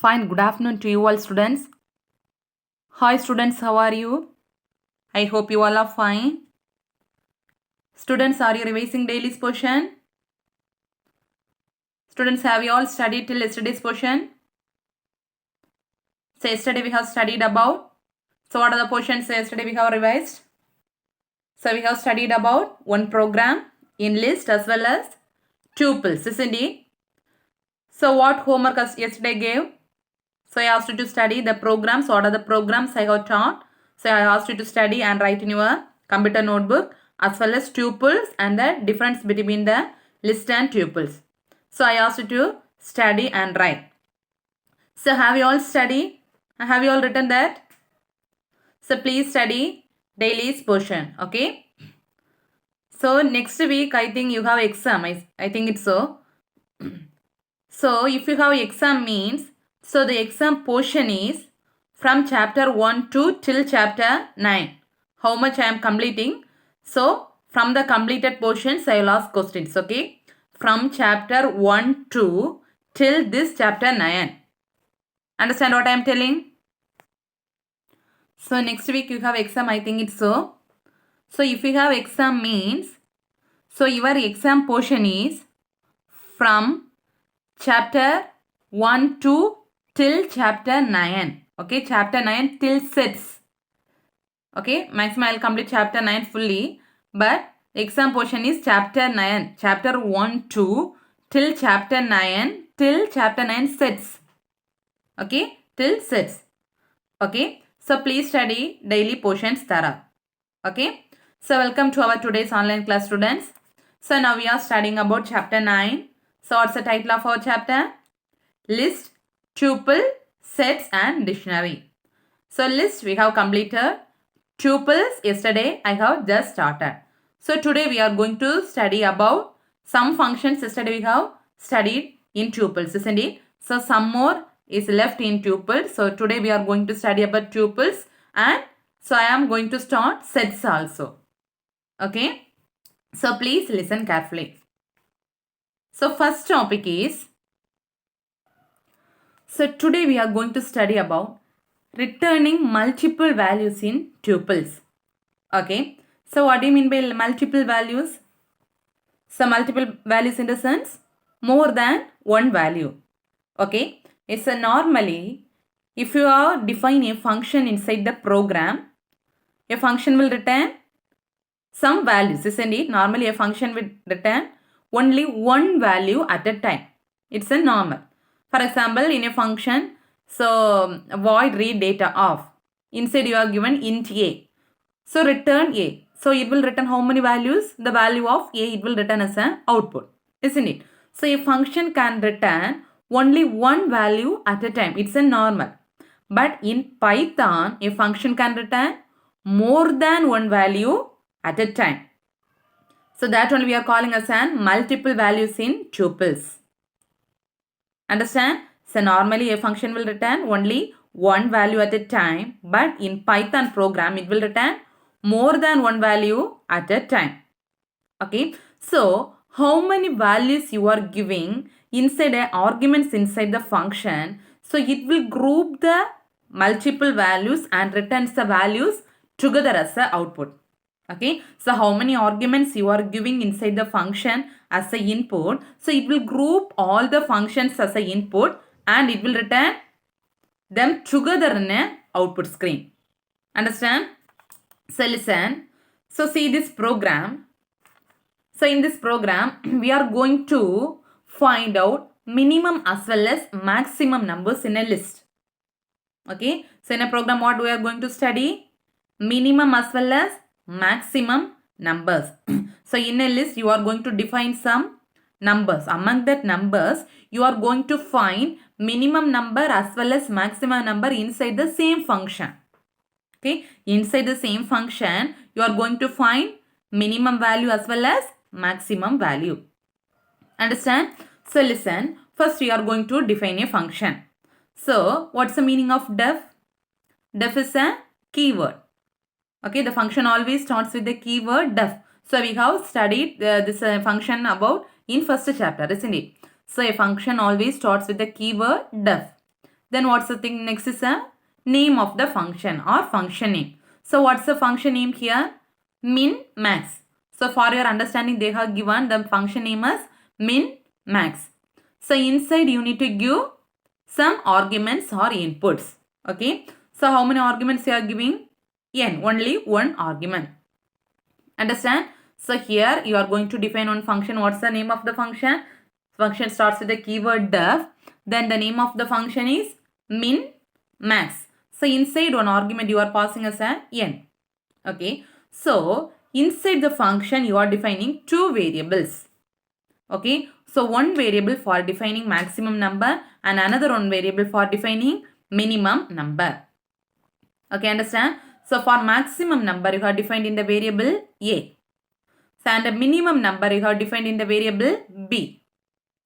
Fine, good afternoon to you all students. Hi students, how are you? I hope you all are fine. Students, are you revising daily's portion? Students, have you all studied till yesterday's portion? So yesterday we have studied about. So what are the portions yesterday we have revised? So we have studied about one program, enlist as well as tuples, isn't it? So what homework yesterday gave? So I asked you to study the programs. What are the programs I have taught? So I asked you to study and write in your computer notebook as well as tuples and the difference between the list and tuples. So I asked you to study and write. So have you all studied? Have you all written that? So please study daily's portion. Okay. So next week I think you have exam. I think it's so. So if you have exam means, so the exam portion is from chapter 1 to till chapter 9. How much I am completing? So from the completed portions I will ask questions, okay? From chapter 1 to till this chapter 9. Understand what I am telling? So next week you have exam, I think it's so. So if you have exam means, so your exam portion is from chapter 1 to till chapter 9. Okay, chapter 9 till sets. Okay, maximum I will complete chapter 9 fully. But exam portion is chapter 9. Chapter 1 to till chapter 9. Till chapter 9 sets. Okay, till sets. Okay, so please study daily portions thorough. Okay, so welcome to our today's online class students. So now we are studying about chapter 9. So what's the title of our chapter? List, tuple, sets and dictionary. So list we have completed. Tuples yesterday I have just started. So today we are going to study about some functions yesterday we have studied in tuples, isn't it? So some more is left in tuples. So today we are going to study about tuples and so I am going to start sets also. Okay. So please listen carefully. So first topic is, so today we are going to study about returning multiple values in tuples. Okay. So what do you mean by multiple values? So multiple values in the sense more than one value. Okay. It's a normally if you are define a function inside the program, a function will return some values, isn't it? Normally a function will return only one value at a time. It's a normal. For example, in a function, so void read data of. Inside you are given int a. So return a. So it will return how many values? The value of a it will return as an output, isn't it? So a function can return only one value at a time. It's a normal. But in Python, a function can return more than one value at a time. So that one we are calling as an multiple values in tuples. Understand? So normally a function will return only one value at a time, but in Python program it will return more than one value at a time. Okay. So how many values you are giving inside the arguments inside the function, so it will group the multiple values and returns the values together as the output. Okay, so how many arguments you are giving inside the function as a input, so it will group all the functions as a input and it will return them together in a output screen. Understand? So listen. So see this program. So in this program, we are going to find out minimum as well as maximum numbers in a list. Okay. So in a program, what we are going to study? Minimum as well as maximum numbers. So in a list, you are going to define some numbers. Among that numbers, you are going to find minimum number as well as maximum number inside the same function. Okay. Inside the same function, you are going to find minimum value as well as maximum value. Understand? So listen, first we are going to define a function. So what's the meaning of def? Def is a keyword. Okay, the function always starts with the keyword def. So we have studied this function about in first chapter, isn't it? So a function always starts with the keyword def. Then what's the thing? Next is a name of the function or function name. So what's the function name here? Min, max. So for your understanding, they have given the function name as min, max. So inside you need to give some arguments or inputs. Okay. So how many arguments you are giving? N. Only one argument. Understand? So here you are going to define one function. What's the name of the function? Function starts with the keyword def. Then the name of the function is min, max. So inside one argument you are passing as a n. Okay. So inside the function you are defining two variables. Okay. So one variable for defining maximum number and another one variable for defining minimum number. Okay, understand? So for maximum number you have defined in the variable a. So and the minimum number you have defined in the variable b.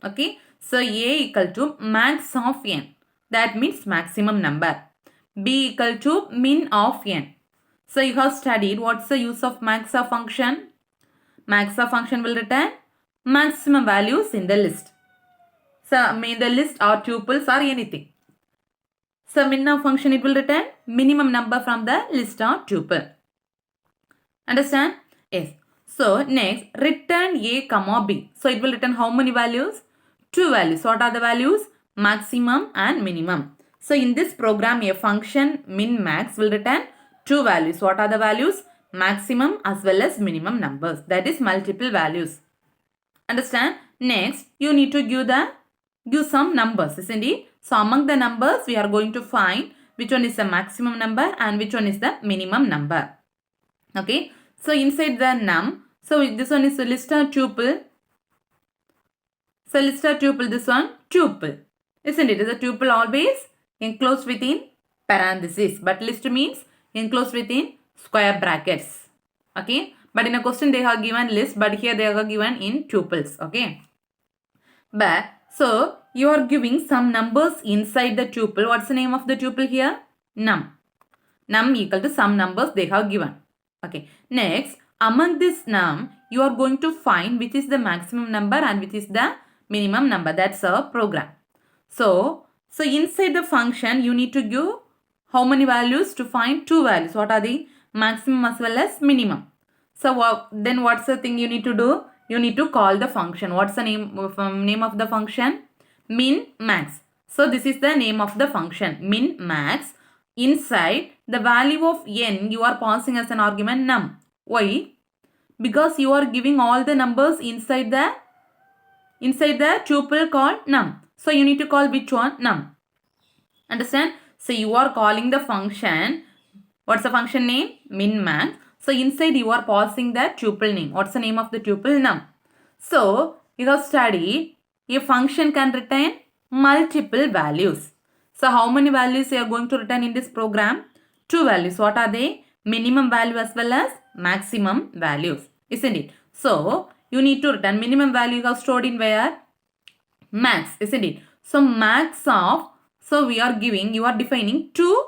Okay. So a equal to max of n. That means maximum number. B equal to min of n. So you have studied what's the use of maxa function. Maxa function will return maximum values in the list. So in the list or tuples or anything. So min of function it will return minimum number from the list or tuple. Understand? Yes. So next return a comma b. So it will return how many values? Two values. What are the values? Maximum and minimum. So in this program a function min max will return two values. What are the values? Maximum as well as minimum numbers. That is multiple values. Understand? Next you need to give some numbers, isn't it? So among the numbers we are going to find which one is the maximum number and which one is the minimum number. Okay. So inside the num, so this one is a list or tuple. So list or tuple, this one tuple. Isn't it? Is a tuple always enclosed within parentheses. But list means enclosed within square brackets. Okay. But in a question they have given list, but here they are given in tuples. Okay. But so you are giving some numbers inside the tuple. What's the name of the tuple here? Num. Num equal to some numbers they have given. Okay. Next, among this num, you are going to find which is the maximum number and which is the minimum number. That's a program. So inside the function, you need to give how many values to find two values. What are the maximum as well as minimum? So then what's the thing you need to do? You need to call the function. What's the name of the function? Min max. So this is the name of the function. Min max. Inside the value of n you are passing as an argument num. Why? Because you are giving all the numbers inside the tuple called num. So you need to call which one? Num. Understand? So you are calling the function. What's the function name? Min max. So inside you are passing the tuple name. What's the name of the tuple? Num. So you have studied a function can return multiple values. So how many values you are going to return in this program? Two values. What are they? Minimum value as well as maximum values. Isn't it? So you need to return minimum value you have stored in where? Max. Isn't it? So max of, so we are giving, you are defining two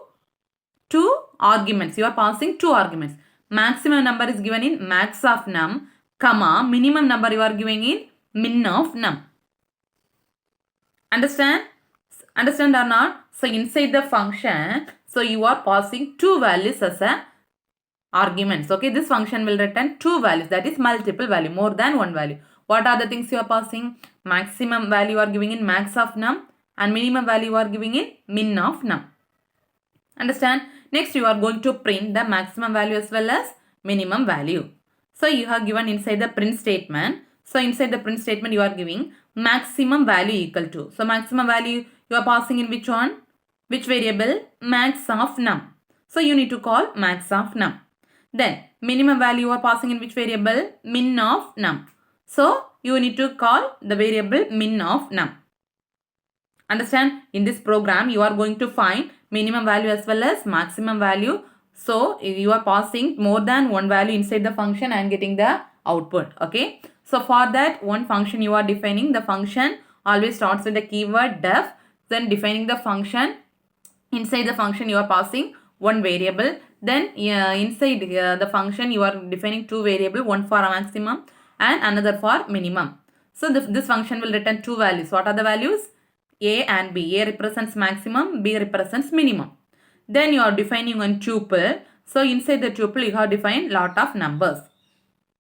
arguments. You are passing two arguments. Maximum number is given in max of num, comma, minimum number you are giving in min of num. Understand? Understand or not? So inside the function, so you are passing two values as a arguments. Okay, this function will return two values, that is multiple value, more than one value. What are the things you are passing? Maximum value you are giving in max of num and minimum value you are giving in min of num. Understand? Next you are going to print the maximum value as well as minimum value. So you have given inside the print statement. So inside the print statement you are giving maximum value equal to. So maximum value you are passing in which one? Which variable? Max of num. So you need to call max of num. Then minimum value you are passing in which variable? Min of num. So you need to call the variable min of num. Understand? In this program you are going to find minimum value as well as maximum value. So you are passing more than one value inside the function and getting the output. Okay. So for that one function you are defining, the function always starts with the keyword def. Then defining the function. Inside the function you are passing one variable. Then inside the function you are defining two variables, one for a maximum and another for minimum. So this function will return two values. What are the values? A and B. A represents maximum, B represents minimum. Then you are defining one tuple. So inside the tuple you have defined lot of numbers.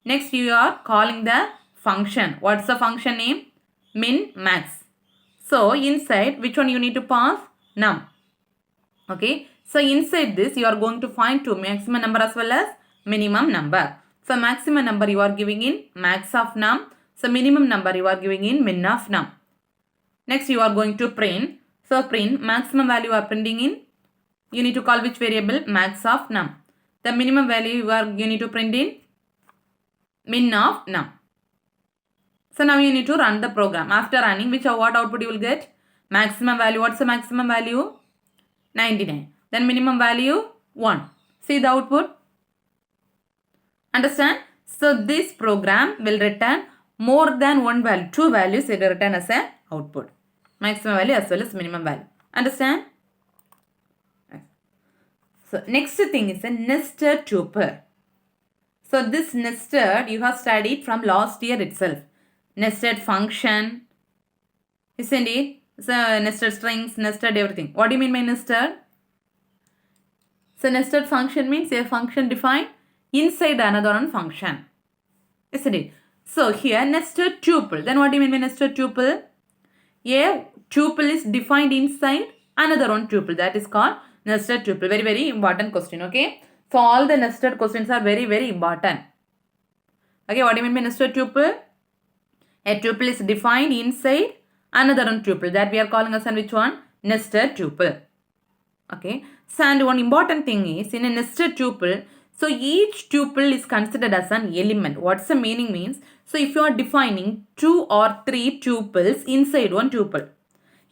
Next you are calling the function. What's the function name? Min, max. So inside which one you need to pass? Num. Okay. So inside this you are going to find two, maximum number as well as minimum number. So maximum number you are giving in max of num. So minimum number you are giving in min of num. Next you are going to print. So print maximum value you are printing in. You need to call which variable? Max of num. The minimum value you need to print in min of num. So now you need to run the program. After running, what output you will get? Maximum value. What's the maximum value? 99. Then minimum value 1. See the output? Understand? So this program will return more than one value. Two values it will return as a output. Maximum value as well as minimum value. Understand? So next thing is a nested tuple. So this nested you have studied from last year itself. Nested function, isn't it? So nested strings, nested everything. What do you mean by nested? So nested function means a function defined inside another one function, isn't it? So here nested tuple. Then what do you mean by nested tuple? A tuple is defined inside another one tuple. That is called nested tuple. Very, very important question. Okay. So all the nested questions are very, very important. Okay. What do you mean by nested tuple? A tuple is defined inside another one tuple. That we are calling as which one? Nested tuple. Okay. So and one important thing is in a nested tuple, so each tuple is considered as an element. What's the meaning means? So if you are defining 2 or 3 tuples inside one tuple.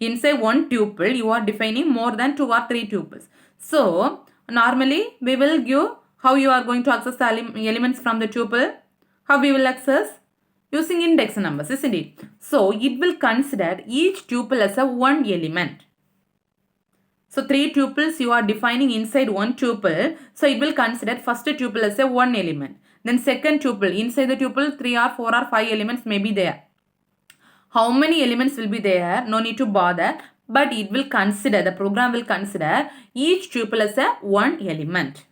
Inside one tuple, you are defining more than 2 or 3 tuples. So normally we will give how you are going to access the elements from the tuple. How we will access? Using index numbers, isn't it? So it will consider each tuple as a one element. So 3 tuples you are defining inside one tuple. So it will consider first tuple as a one element. Then second tuple, inside the tuple 3 or 4 or 5 elements may be there. How many elements will be there? No need to bother. But it will consider, the program will consider each tuple as a one element.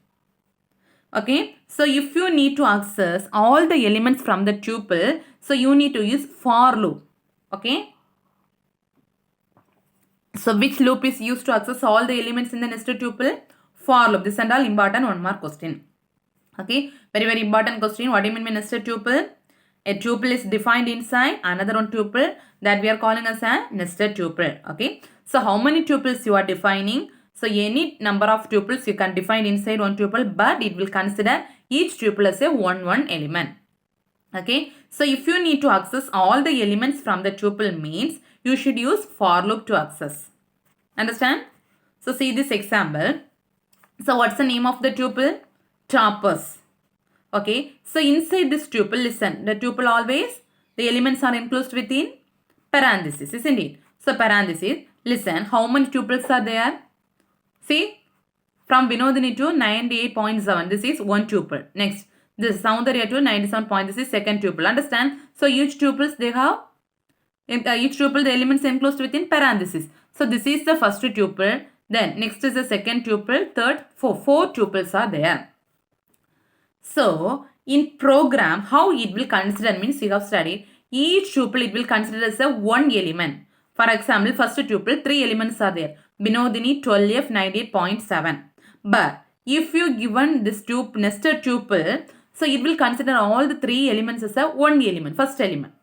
Okay. So if you need to access all the elements from the tuple, so you need to use for loop. Okay. So which loop is used to access all the elements in the nested tuple? For loop. This and all important one more question. Okay. Very, very important question. What do you mean by nested tuple? A tuple is defined inside another one tuple that we are calling as a nested tuple. Okay. So how many tuples you are defining? So any number of tuples you can define inside one tuple, but it will consider each tuple as a one element. Okay. So if you need to access all the elements from the tuple means you should use for loop to access. Understand? So see this example. So what's the name of the tuple? Toppers. Okay. So inside this tuple, listen, the tuple always, the elements are enclosed within parentheses, isn't it? So parentheses, listen, how many tuples are there? See, from Vinodini to 98.7, this is one tuple. Next, this Soundarya to 97 this is second tuple. Understand? So each tuples they have, each tuple the elements enclosed within parentheses. So this is the first tuple. Then next is the second tuple, third, four tuples are there. So in program, how it will consider means you have studied each tuple it will consider as a one element. For example, first tuple 3 elements are there. Binodini 12F 98.7. But if you given this nested tuple, so it will consider all the 3 elements as a one element, first element.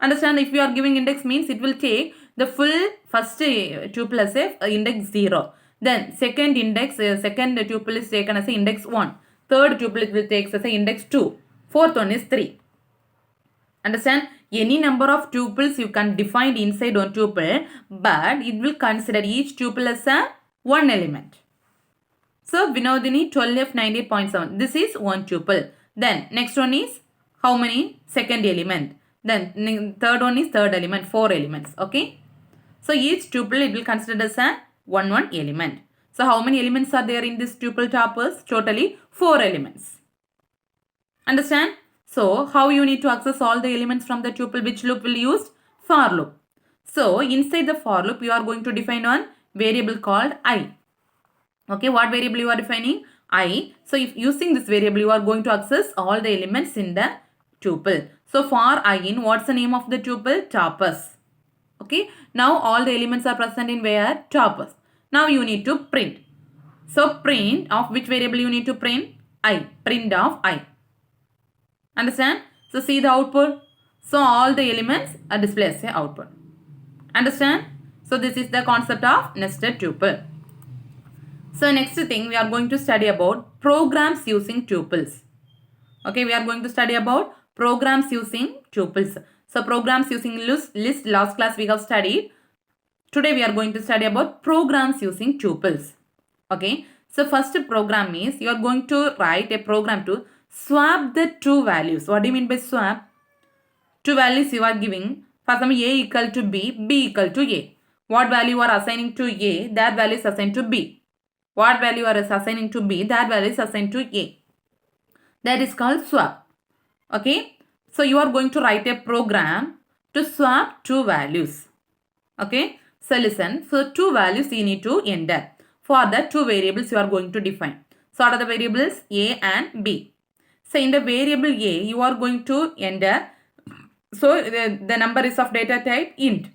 Understand? If you are giving index means it will take the full first tuple as a index 0. Then second index, second tuple is taken as a index 1. Third tuple it will take as a index 2. Fourth one is 3. Understand? Any number of tuples you can define inside one tuple, but it will consider each tuple as a one element. So Vinodini 12F 98.7. This is one tuple. Then next one is how many? Second element. Then third one is third element. 4 elements. Okay. So each tuple it will consider as a one element. So how many elements are there in this tuple toppers? Totally 4 elements. Understand? So how you need to access all the elements from the tuple? Which loop will use? For loop. So inside the for loop, you are going to define one variable called I. Okay, what variable you are defining? I. So if using this variable, you are going to access all the elements in the tuple. So for I in, what's the name of the tuple? Topos. Okay, now all the elements are present in where? Topos. Now you need to print. So print of which variable you need to print? I. Print of I. Understand? So see the output. So all the elements are displayed as a output. Understand? So this is the concept of nested tuple. So next thing we are going to study about programs using tuples. Okay, we are going to study about programs using tuples. So programs using list last class we have studied. Today we are going to study about programs using tuples. Okay, so first program is you are going to write a program to swap the two values. What do you mean by swap? Two values you are giving. For example, A equal to B, B equal to A. What value you are assigning to A, that value is assigned to B. What value you are assigning to B, that value is assigned to A. That is called swap. Okay. So you are going to write a program to swap two values. Okay. So listen. So two values you need to enter. For the two variables you are going to define. So what are the variables? A and B. So in the variable A, you are going to enter. So the number is of data type int.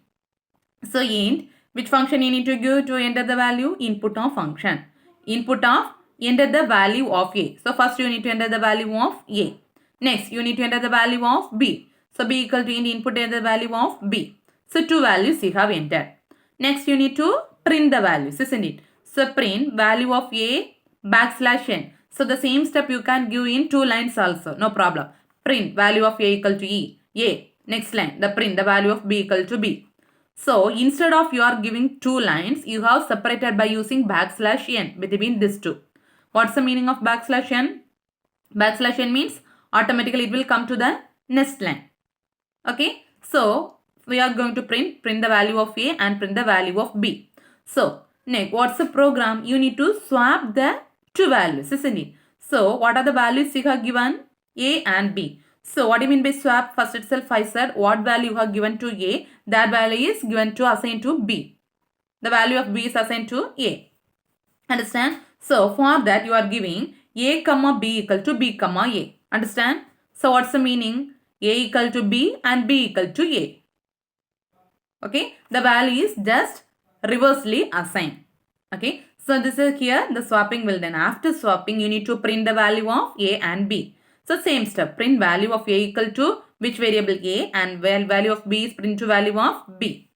So int, which function you need to give to enter the value? Input of function. Input of enter the value of A. So first you need to enter the value of A. Next you need to enter the value of B. So B equal to int input enter the value of B. So two values you have entered. Next you need to print the values, isn't it? So print value of A backslash n. So the same step you can give in two lines also, no problem. Print value of A equal to A. Next line, the print the value of B equal to B. So instead of you are giving two lines, you have separated by using backslash n between these two. What's the meaning of backslash n? Backslash n means automatically it will come to the next line. Okay. So we are going to print the value of A and print the value of B. So next, what's the program? You need to swap the two values, isn't it? So what are the values you have given? A and B. So what do you mean by swap? First itself I said what value you have given to A, that value is given to assigned to B. The value of B is assigned to A. Understand? So for that you are giving A comma B equal to B comma A. Understand? So what's the meaning? A equal to B and B equal to A. Okay. The value is just reversely assigned. Okay. So this is here the swapping will done. After swapping you need to print the value of A and B. So same step, print value of A equal to which variable A and value of B is print to value of B.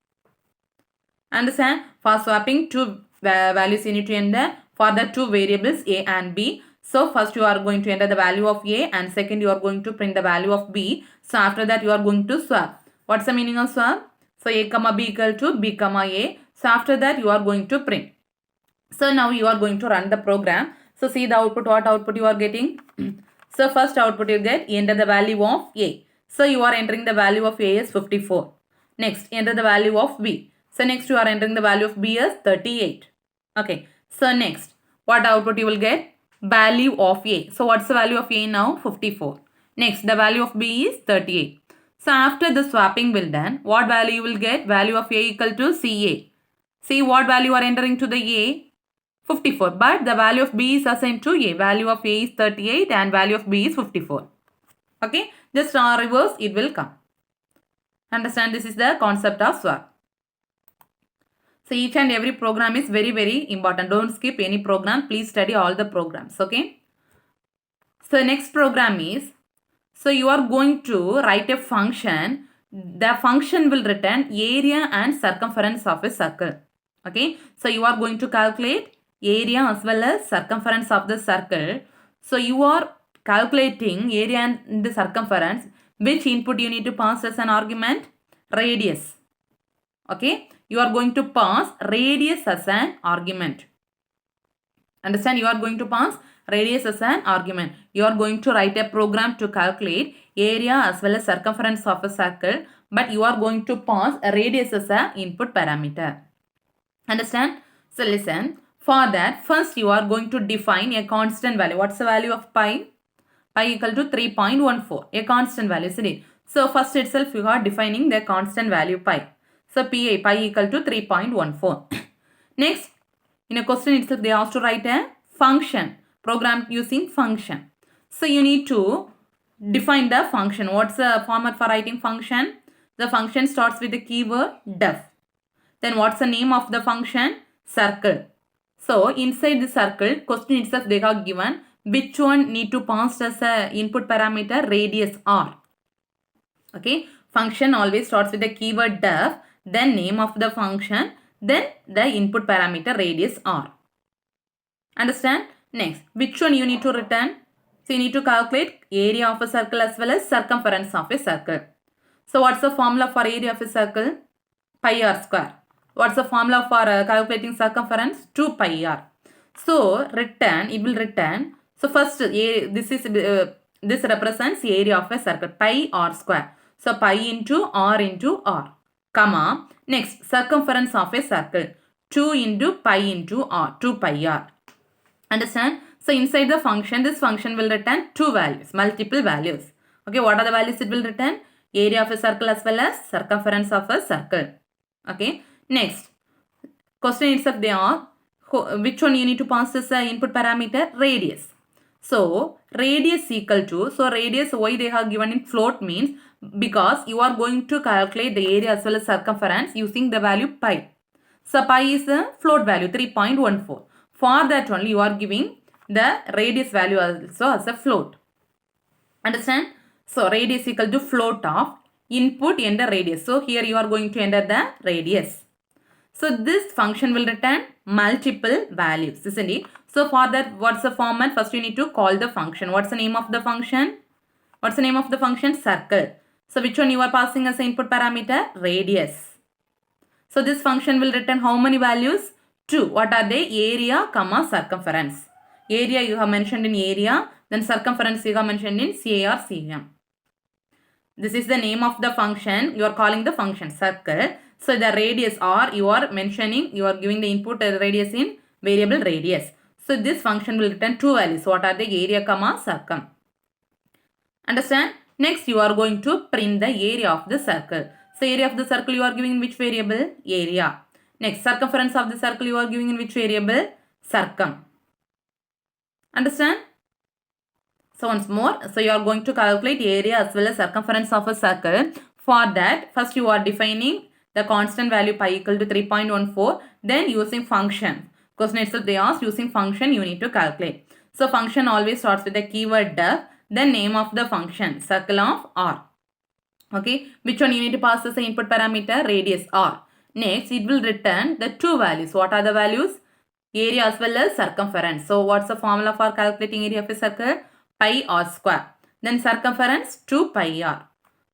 Understand? For swapping two values you need to enter for the two variables A and B. So first you are going to enter the value of A and second you are going to print the value of B. So after that you are going to swap. What's the meaning of swap? So A comma B equal to B comma A. So after that you are going to print. So now you are going to run the program. So see the output, what output you are getting? So first output you get, enter the value of A. So you are entering the value of A as 54. Next, enter the value of B. So next you are entering the value of B as 38. Okay. So next, what output you will get? Value of A. So what's the value of A now? 54. Next, the value of B is 38. So after the swapping will done, what value you will get? Value of A equal to CA. See what value are entering to the A? 54. But the value of B is assigned to A. Value of A is 38 and value of B is 54. Okay. Just reverse it will come. Understand, this is the concept of swap. So each and every program is very, very important. Don't skip any program. Please study all the programs. Okay. So next program is, so you are going to write a function. The function will return area and circumference of a circle. Okay. So you are going to calculate area as well as circumference of the circle. So you are calculating area and the circumference. Which input you need to pass as an argument? Radius. Okay. You are going to pass radius as an argument. Understand? You are going to pass radius as an argument. You are going to write a program to calculate area as well as circumference of a circle. But you are going to pass a radius as an input parameter. Understand? So listen. For that, first you are going to define a constant value. What's the value of pi? Pi equal to 3.14. A constant value, isn't it? So first itself you are defining the constant value pi. So pi equal to 3.14. Next, in a question itself, they asked to write a function, program using function. So you need to define the function. What's the format for writing function? The function starts with the keyword def. Then what's the name of the function? Circle. So inside the circle, question itself they have given which one need to pass as a input parameter, radius r. Okay, function always starts with the keyword def, then name of the function, then the input parameter radius r. Understand? Next, which one you need to return? So you need to calculate area of a circle as well as circumference of a circle. So what's the formula for area of a circle? Pi r square. What's the formula for calculating circumference? 2 pi r. So return, it will return. So first, this represents area of a circle, pi r square. So pi into r, comma. Next, circumference of a circle, 2 into pi into r, 2 pi r. Understand? So inside the function, this function will return two values, multiple values. Okay, what are the values it will return? Area of a circle as well as circumference of a circle. Okay, next, question itself they are, which one you need to pass as the input parameter? Radius. So radius equal to, so radius why they have given in float means because you are going to calculate the area as well as circumference using the value pi. So pi is the float value 3.14. For that only you are giving the radius value also as a float. Understand? So radius equal to float of input enter radius. So here you are going to enter the radius. So this function will return multiple values, isn't it? So for that, what's the format? First you need to call the function. What's the name of the function? What's the name of the function? Circle. So which one you are passing as an input parameter? Radius. So this function will return how many values? 2. What are they? Area, comma, circumference. Area you have mentioned in area, then circumference you have mentioned in CA or CM. This is the name of the function. You are calling the function circle. So the radius r you are mentioning, you are giving the input radius in variable radius. So this function will return two values. What are the? Area, comma, circum. Understand? Next you are going to print the area of the circle. So area of the circle you are giving in which variable? Area. Next, circumference of the circle you are giving in which variable? Circum. Understand? So once more, so you are going to calculate area as well as circumference of a circle. For that, first you are defining the constant value pi equal to 3.14. Then using function. Question itself they asked using function you need to calculate. So function always starts with the keyword def. Then name of the function, circle of r. Okay, which one you need to pass as the input parameter? Radius r. Next, it will return the two values. What are the values? Area as well as circumference. So what's the formula for calculating area of a circle? Pi r square. Then circumference 2 pi r.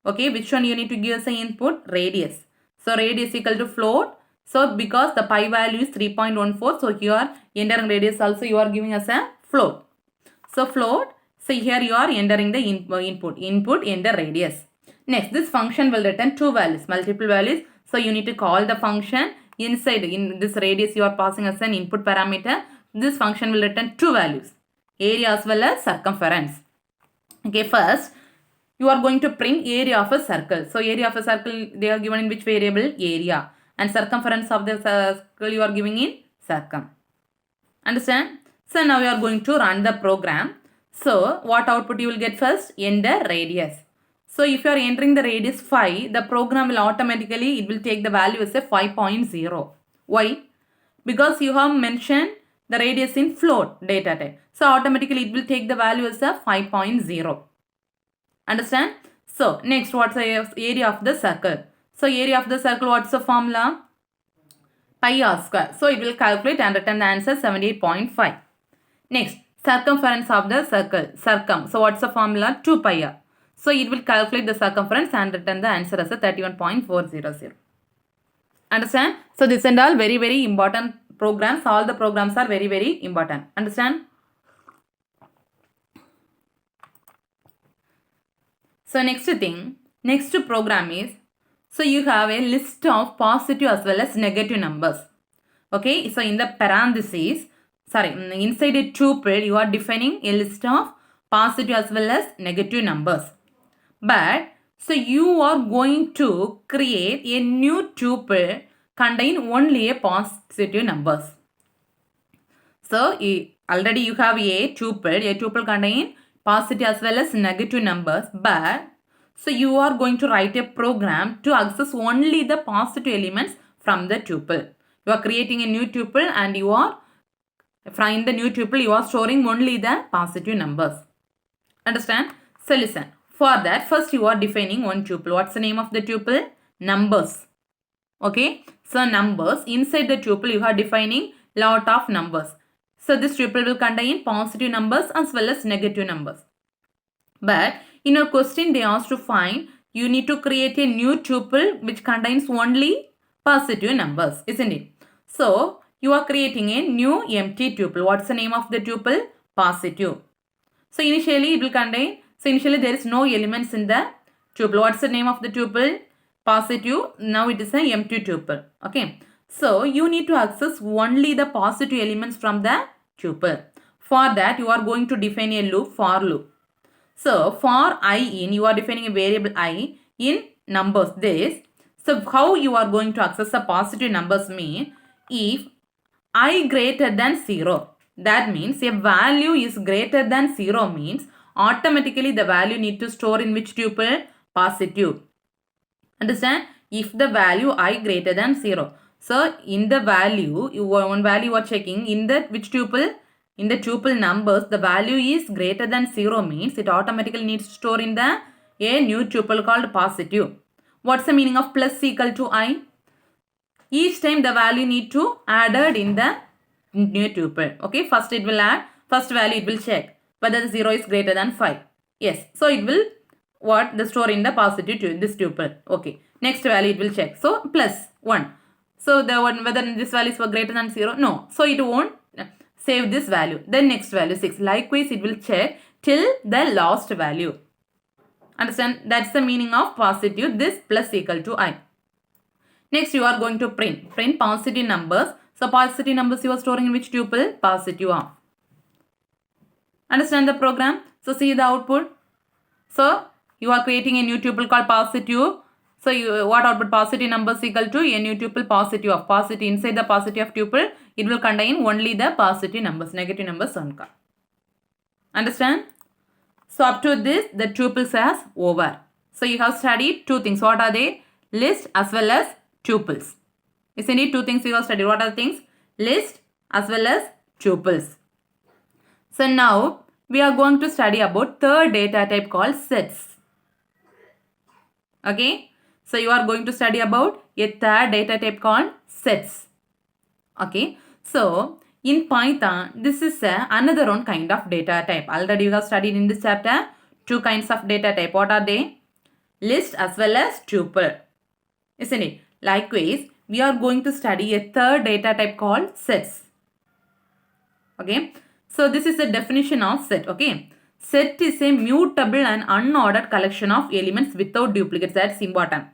Okay, which one you need to give as an input? Radius. So radius equal to float. So because the pi value is 3.14, so here entering radius also you are giving as a float. So float. So here you are entering the input enter radius. Next, this function will return two values, multiple values. So you need to call the function. Inside in this radius you are passing as an input parameter. This function will return two values, area as well as circumference. Okay, first you are going to print area of a circle. So area of a circle they are given in which variable? Area. And circumference of the circle you are giving in circum. Understand? So now you are going to run the program. So what output you will get first? Enter radius. So if you are entering the radius 5, the program will automatically, it will take the value as a 5.0. Why? Because you have mentioned the radius in float data type. So automatically it will take the value as a 5.0. Understand? So next, what's the area of the circle? So area of the circle, what's the formula? Pi r square. So it will calculate and return the answer 78.5. Next, circumference of the circle, circum. So what's the formula? 2 pi r. So it will calculate the circumference and return the answer as a 31.400. Understand? So this and all very, very important programs. All the programs are very, very important. Understand? So next thing, next program is, so you have a list of positive as well as negative numbers. Okay, so in the parentheses, inside a tuple, you are defining a list of positive as well as negative numbers. But So you are going to create a new tuple contain only a positive numbers. So already you have a tuple contain positive as well as negative numbers, but so you are going to write a program to access only the positive elements from the tuple. You are creating a new tuple and you are from the new tuple you are storing only the positive numbers. Understand? So listen. For that, first you are defining one tuple. What's the name of the tuple? Numbers. Okay. So numbers. Inside the tuple you are defining lot of numbers. So this tuple will contain positive numbers as well as negative numbers. But in your question they asked to find, you need to create a new tuple which contains only positive numbers, isn't it? So you are creating a new empty tuple. What's the name of the tuple? Positive. So initially it will contain, so initially there is no elements in the tuple. What's the name of the tuple? Positive. Now it is an empty tuple. Okay. So you need to access only the positive elements from the tuple. For that you are going to define a loop, for loop. So for I in, you are defining a variable I in numbers this. So how you are going to access the positive numbers mean, if I greater than 0. That means a value is greater than 0 means automatically the value need to store in which tuple? Positive. Understand? If the value I greater than 0. So in the value, one value you are checking in the which tuple? In the tuple numbers, the value is greater than 0 means it automatically needs to store in the a new tuple called positive. What's the meaning of plus equal to I? Each time the value need to added in the new tuple. Okay, first it will add, first value it will check whether the 0 is greater than 5. Yes, so it will what? The store in the positive this tuple. Okay, next value it will check. So plus 1. So the one whether this value is greater than 0? No. So it won't save this value. Then next value 6. Likewise it will check till the last value. Understand? That's the meaning of positive, this plus equal to I. Next you are going to print positive numbers. So positive numbers you are storing in which tuple? Positive of. Understand the program? So see the output. So you are creating a new tuple called positive. So what output? Positive numbers equal to a new tuple positive of. Positive inside the positive of tuple it will contain only the positive numbers. Negative numbers on card. Understand? So up to this the tuples as over. So you have studied two things. What are they? List as well as tuples. Isn't it? Two things you have studied. What are the things? List as well as tuples. So now we are going to study about third data type called sets. Okay. So you are going to study about a third data type called sets. Okay. So in Python, this is another one kind of data type. Already you have studied in this chapter two kinds of data type. What are they? List as well as tuple. Isn't it? Likewise, we are going to study a third data type called sets. Okay. So this is the definition of set. Okay. Set is a mutable and unordered collection of elements without duplicates. That's important.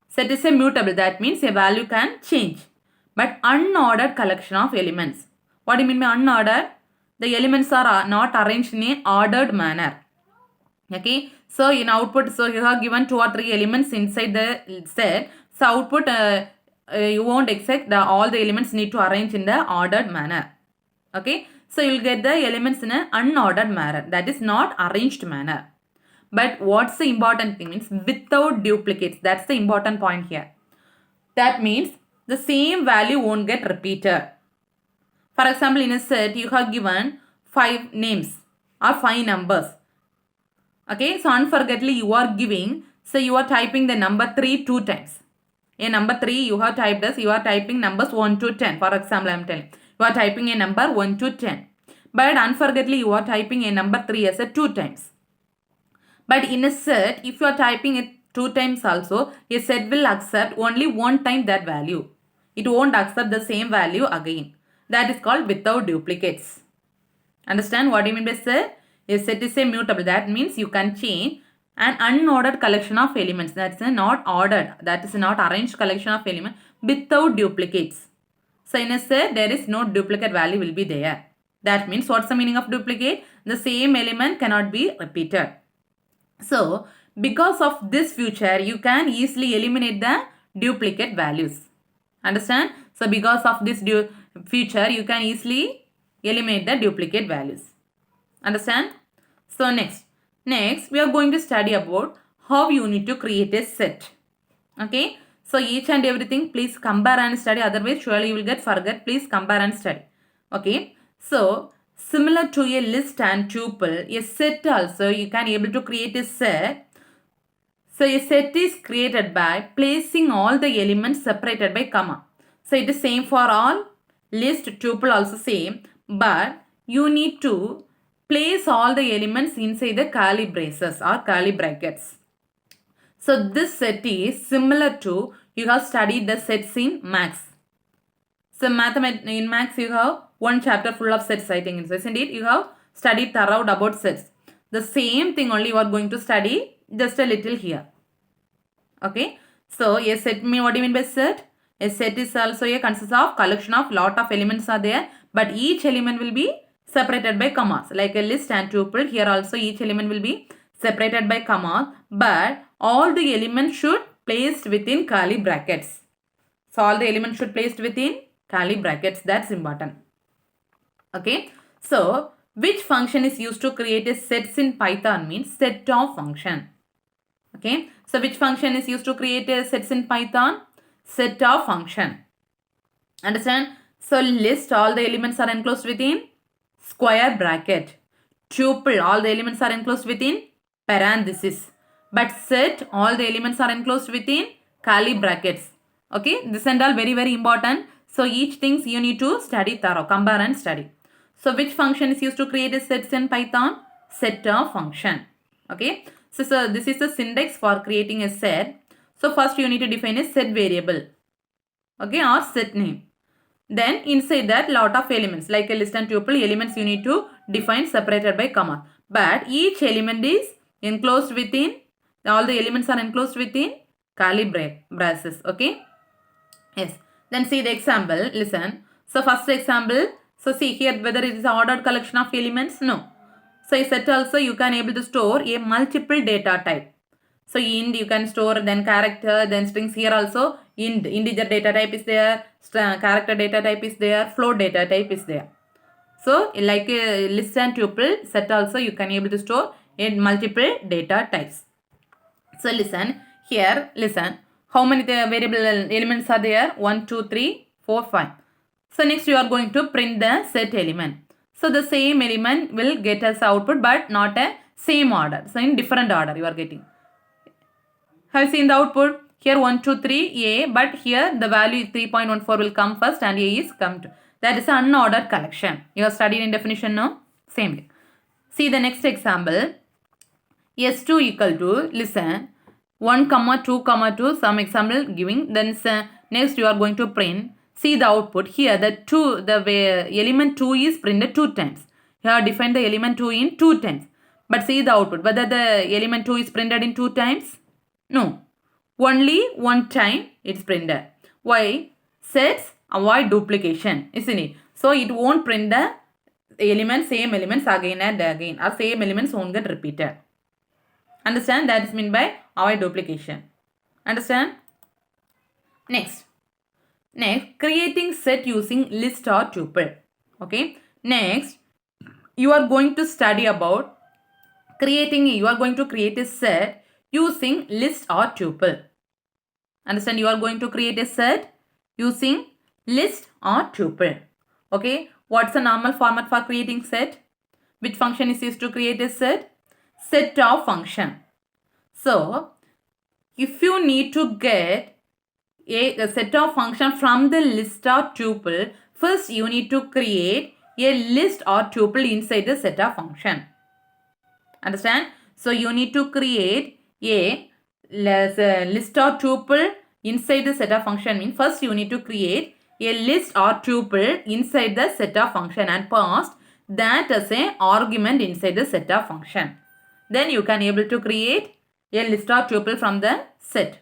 Set is a mutable. That means a value can change. But unordered collection of elements. What do you mean by unordered? The elements are not arranged in a ordered manner. Okay. So in output, so you have given 2 or 3 elements inside the set. So output, you won't expect all the elements need to arrange in the ordered manner. Okay. So you will get the elements in an unordered manner. That is not arranged manner. But what's the important thing means without duplicates. That's the important point here. That means the same value won't get repeated. For example, in a set you have given 5 names or 5 numbers. Okay, so unforgettedly you are giving, so you are typing the number 3 2 times. A number 3 you have typed as, you are typing numbers 1 to 10. For example, I am telling. You are typing a number 1 to 10. But unforgettedly you are typing a number 3 as a 2 times. But in a set, if you are typing it 2 times also, a set will accept only 1 time that value. It won't accept the same value again. That is called without duplicates. Understand what do you mean by set? A set is a mutable. That means you can change an unordered collection of elements. That's not ordered. That is not arranged collection of elements without duplicates. So in a set, there is no duplicate value will be there. That means what's the meaning of duplicate? The same element cannot be repeated. So because of this feature, you can easily eliminate the duplicate values. Understand? So because of this feature, you can easily eliminate the duplicate values. Understand? So next we are going to study about how you need to create a set. Okay, so each and everything please compare and study, otherwise surely you will get forget. Please compare and study. Okay, so similar to a list and tuple, a set also you can able to create a set. So a set is created by placing all the elements separated by comma. So it is same for all, list, tuple also same, but you need to place all the elements inside the curly braces or curly brackets. So this set is similar to, you have studied the sets in maths. So in maths you have one chapter full of sets, I think, isn't it? You have studied thorough about sets. The same thing only you are going to study just a little here. Okay. So a set, what do you mean by set? A set is also a consists of collection of lot of elements are there, but each element will be separated by commas. Like a list and tuple, here also each element will be separated by commas, but all the elements should placed within curly brackets. So all the elements should placed within curly brackets. That's important. Okay. So which function is used to create a sets in Python means set of function. Okay. So which function is used to create a sets in Python? Set of function. Understand? So list, all the elements are enclosed within square bracket. Tuple, all the elements are enclosed within parenthesis. But set, all the elements are enclosed within curly brackets. Okay, this and all very important. So each things you need to study thorough, compare and study. So which function is used to create a sets in Python? Set of function. Okay, so this is the syntax for creating a set. So first you need to define a set variable. Okay, or set name. Then inside that lot of elements like a list and tuple elements you need to define separated by comma. But each element is enclosed within, all the elements are enclosed within curly braces. Okay. Yes. Then see the example. Listen. So first example. So see here whether it is an ordered collection of elements. No. So a set also you can able to store a multiple data type. So int you can store, then character, then strings. Here also int, integer data type is there, character data type is there, float data type is there. So like a list and tuple set also you can able to store in multiple data types. So listen here, listen. How many variable elements are there? 1, 2, 3, 4, 5. So next you are going to print the set element. So the same element will get as output but not a same order. So in different order you are getting. Have you seen the output? Here 1, 2, 3 A, but here the value 3.14 will come first and A is come to. That is an unordered collection. You have studied in definition now? Same thing. See the next example. S2 equal to, listen, 1, 2, 2, some example giving. Then next you are going to print. See the output. Here the element 2 is printed 2 times. Here define the element 2 in 2 times. But see the output. Whether the element 2 is printed in 2 times? No. Only one time it's printed. Why? Sets avoid duplication, isn't it? So it won't print the elements, same elements again and again, or same elements won't get repeated. Understand? That is meant by avoid duplication. Understand? Next, creating set using list or tuple. Okay. Next, you are going to study about you are going to create a set using list or tuple. Understand? You are going to create a set using list or tuple. Okay. What's the normal format for creating set? Which function is used to create a set? Set of function. So, if you need to get a set of function from the list or tuple, first you need to create a list or tuple inside the set of function. Understand? So, you need to create a list or tuple inside the set of function. Means first you need to create a list or tuple inside the set of function and pass that as an argument inside the set of function. Then you can able to create a list or tuple from the set.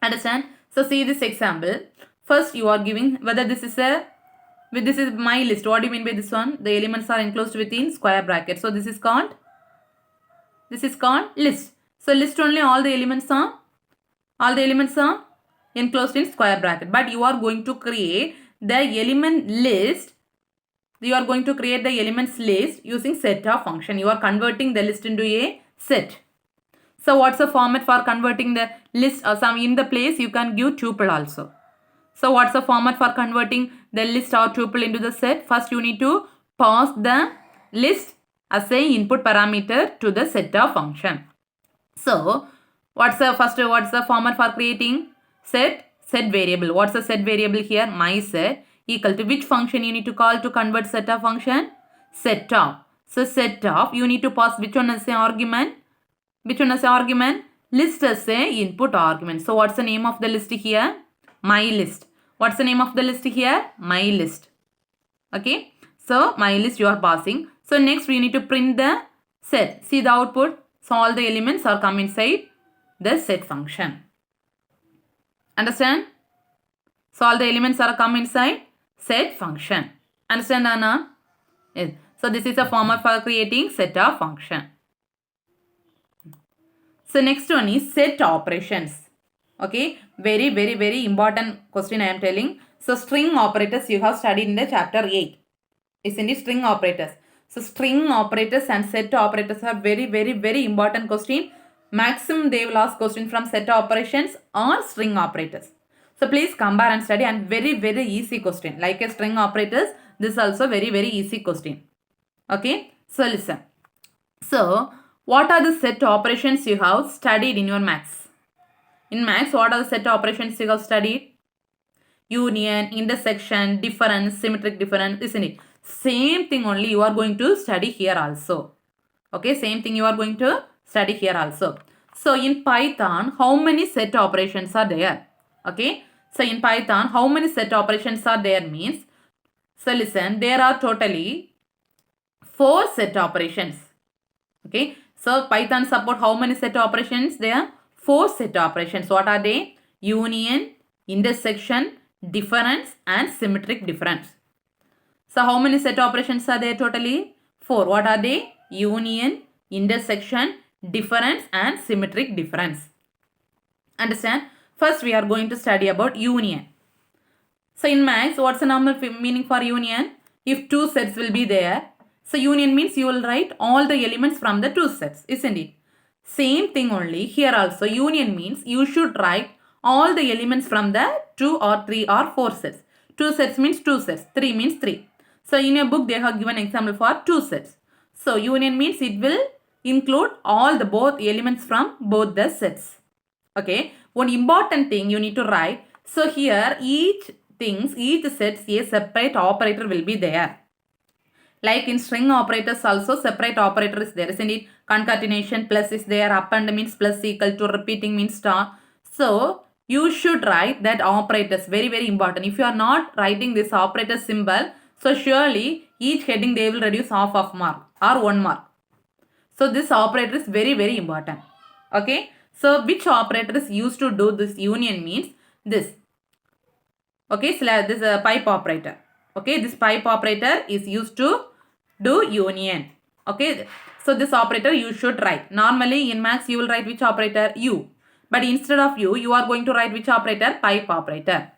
Understand? So see this example. First you are giving whether this is my list. What do you mean by this one? The elements are enclosed within square bracket. So this is called list. So list only all the elements are enclosed in square bracket. But you are going to create the element list. You are going to create the elements list using set of function. You are converting the list into a set. So what's the format for converting the list? Or some in the place you can give tuple also. So what's the format for converting the list or tuple into the set? First you need to pass the list as a input parameter to the set of function. So what's the format for creating set variable? What's the set variable here? My set equal to which function you need to call to convert set of function? Set of. So set of, you need to pass which one as an argument? List as a input argument. So what's the name of the list here? My list. What's the name of the list here? My list. Okay. So my list you are passing. So next we need to print the set. See the output. So all the elements are come inside the set function. Understand? So all the elements are come inside set function. Understand, Anna? Yes. So this is a format for creating set of function. So next one is set operations. Okay, very important question I am telling. So string operators you have studied in the chapter 8. Isn't it? String operators. So string operators and set operators are very important question. Maximum they will ask question from set operations or string operators. So please compare and study, and very easy question. Like a string operators, this is also very easy question. Okay, so listen. So what are the set operations you have studied in your maths? In maths, what are the set operations you have studied? Union, intersection, difference, symmetric difference, isn't it? Same thing only you are going to study here also. Okay, same thing you are going to study here also. So in Python, how many set operations are there? Okay, so in Python, how many set operations are there means, so listen, there are totally 4 set operations. Okay, so Python support how many set operations? There are 4 set operations. What are they? Union, intersection, difference and symmetric difference. So how many set operations are there totally? 4. What are they? Union, intersection, difference and symmetric difference. Understand? First we are going to study about union. So in maths, what's the normal meaning for union? If 2 sets will be there, so union means you will write all the elements from the 2 sets, isn't it? Same thing only here also. Union means you should write all the elements from the 2 or 3 or 4 sets. 2 sets means 2 sets, 3 means 3. So in your book they have given example for 2 sets. So union means it will include all the both elements from both the sets. Okay, one important thing you need to write. So here each sets a separate operator will be there. Like in string operators also separate operator is there, isn't it? Concatenation plus is there, append means plus equal to, repeating means star. So you should write that operators, very important. If you are not writing this operator symbol, so surely each heading they will reduce half of mark or 1 mark. So this operator is very important. Okay, so which operator is used to do this union means this. Okay, so this is a pipe operator. Okay, this pipe operator is used to do union. Okay, so this operator you should write. Normally in maths you will write which operator? U. But instead of U, you are going to write which operator? Pipe operator.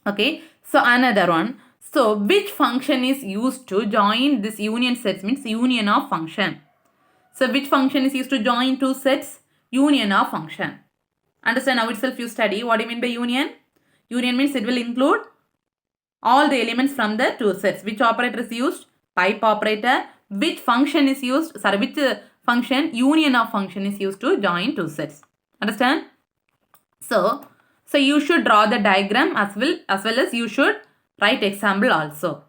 Okay, so another one. So which function is used to join this union sets means union of function. So which function is used to join 2 sets? Union of function. Understand now itself you study. What do you mean by union? Union means it will include all the elements from the 2 sets. Which operator is used? Pipe operator. Which function is used? Which function? Union of function is used to join 2 sets. Understand? So you should draw the diagram as well as you should write example also.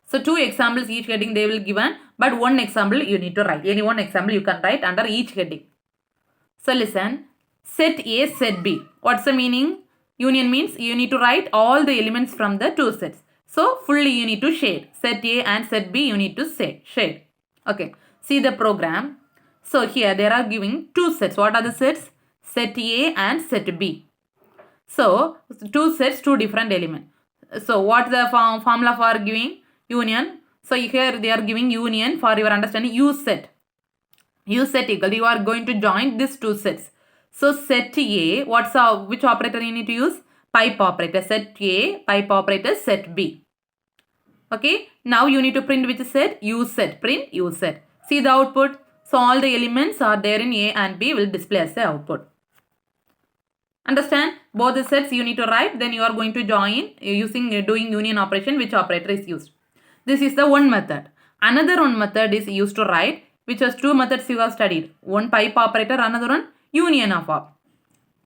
So 2 examples each heading they will given, but 1 example you need to write. Any one example you can write under each heading. So listen, set A, set B. What's the meaning? Union means you need to write all the elements from the 2 sets. So fully you need to shade. Set A and set B you need to shade. Okay, see the program. So here they are giving 2 sets. What are the sets? Set A and set B. So 2 sets, 2 different elements. So what's the formula for giving union? So here they are giving union for your understanding. U set. U set equal, you are going to join these two sets. So set A, which operator you need to use? Pipe operator. Set A, pipe operator, set B. Okay, now you need to print which set? U set. Print U set. See the output. So all the elements are there in A and B will display as the output. Understand? Both the sets you need to write, then you are going to join using doing union operation, which operator is used. This is the one method. Another one method is used to write, which has two methods you have studied. One pipe operator, another one union of op.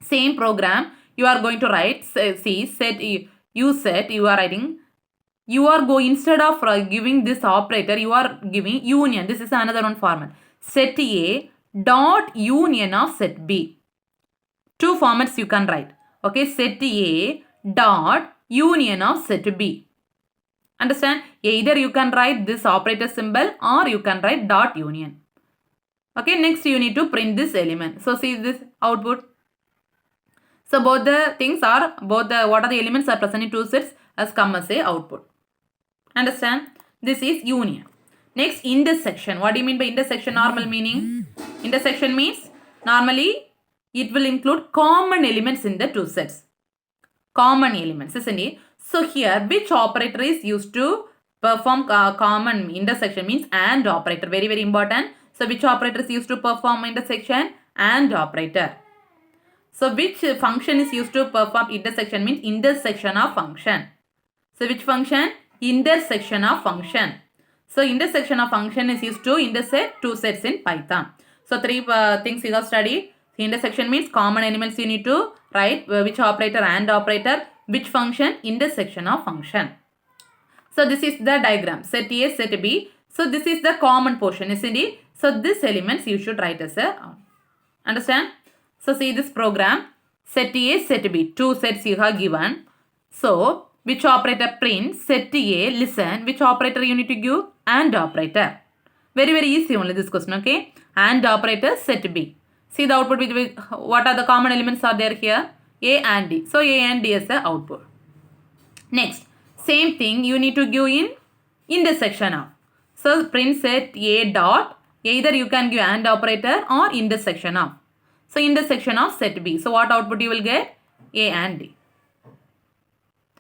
Same program you are going to write. See, set U set, you are writing. You are going, instead of giving this operator, you are giving union. This is another one format. Set A dot union of set B. Two formats you can write. Okay, set A dot union of set B. Understand? Either you can write this operator symbol or you can write dot union. Okay, next you need to print this element. So see this output. So both the things are, what are the elements are present in two sets as come as a output. Understand? This is union. Next, intersection. What do you mean by intersection? Normal meaning? Intersection means normally it will include common elements in the two sets. Common elements, isn't it? So here, which operator is used to perform common intersection? Means AND operator. Very, very important. So which operator is used to perform intersection? AND operator. So which function is used to perform intersection? Means intersection of function. So which function? Intersection of function. So intersection of function is used to intersect two sets in Python. So three things you have studied. Intersection means common elements you need to write, which operator? AND operator. Which function? Intersection of function. So this is the diagram. Set A, set B. So this is the common portion, isn't it? So this elements you should write as a, understand? So see this program. Set A, set B. Two sets you have given. So which operator? Print. Set A, listen. Which operator you need to give? AND operator. Very, very easy only this question, okay? AND operator, set B. See the output with what are the common elements are there here? A and D. So A and D is the output. Next, same thing you need to give in intersection of. So print set A dot. Either you can give AND operator or intersection of. So intersection of set B. So what output you will get? A and D.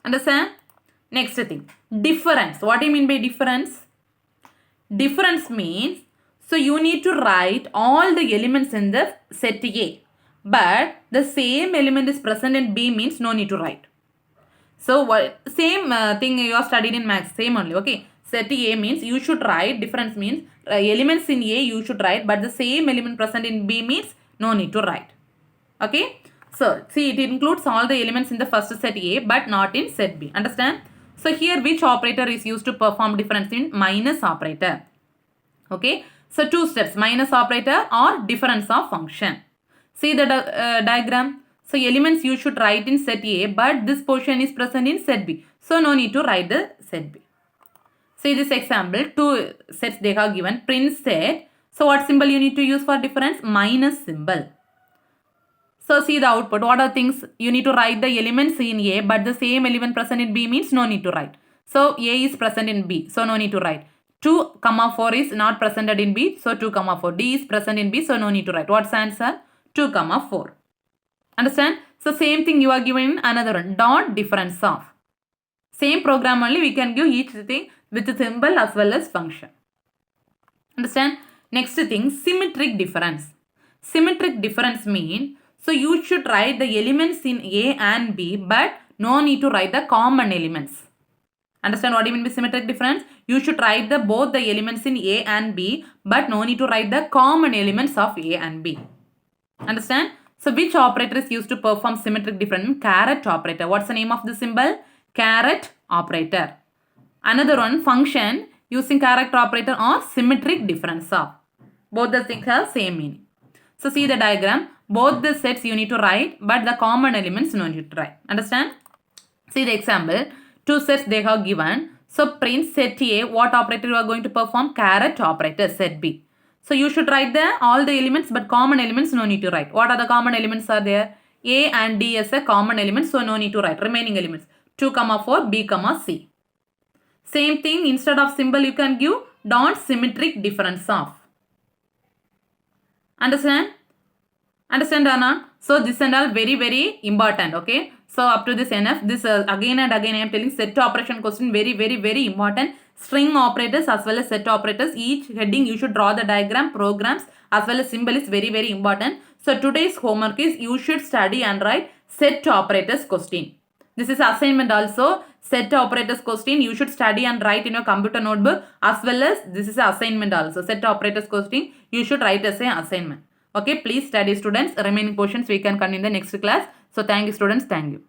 Understand? Next thing. Difference. What do you mean by difference? Difference means, so you need to write all the elements in the set A. But the same element is present in B means no need to write. So same thing you have studied in maths. Same only. Okay. Set A means you should write. Difference means elements in A you should write. But the same element present in B means no need to write. Okay. So see, it includes all the elements in the first set A but not in set B. Understand? So here which operator is used to perform difference? In minus operator. Okay. So two steps, minus operator or difference of function. See the diagram. So elements you should write in set A but this portion is present in set B. So no need to write the set B. See this example, two sets they have given. Print set. So what symbol you need to use for difference? Minus symbol. So see the output. What are things? You need to write the elements in A but the same element present in B means no need to write. So A is present in B. So no need to write. 2, 4 is not presented in B. So 2, 4. D is present in B. So no need to write. What's the answer? 2, 4. Understand? So same thing you are given another one. Dot difference of. Same program only we can give each thing with a symbol as well as function. Understand? Next thing, symmetric difference. Symmetric difference mean, so you should write the elements in A and B but no need to write the common elements. Understand what I mean by symmetric difference? You should write the both the elements in A and B but no need to write the common elements of A and B. Understand? So which operator is used to perform symmetric difference? Caret operator. What's the name of the symbol? Caret operator. Another one, function using caret operator or symmetric difference of. Both the things have same meaning. So see the diagram. Both the sets you need to write but the common elements no need to write. Understand? See the example. Two sets they have given. So print set A. What operator you are going to perform? Caret operator, set B. So you should write all the elements but common elements no need to write. What are the common elements are there? A and D as a common element, so no need to write. Remaining elements 2, 4, B, C. Same thing, instead of symbol you can give dot symmetric difference of. Understand? Understand or not? So this and all very important. Okay. So up to this enough. This again and again I am telling set operation question very important. String operators as well as set operators. Each heading you should draw the diagram, programs as well as symbol is very important. So today's homework is you should study and write set operators question. This is assignment also. Set operators question you should study and write in your computer notebook as well as this is assignment also. Set operators question you should write as an assignment. Okay, please study students. Remaining portions we can continue in the next class. So thank you students. Thank you.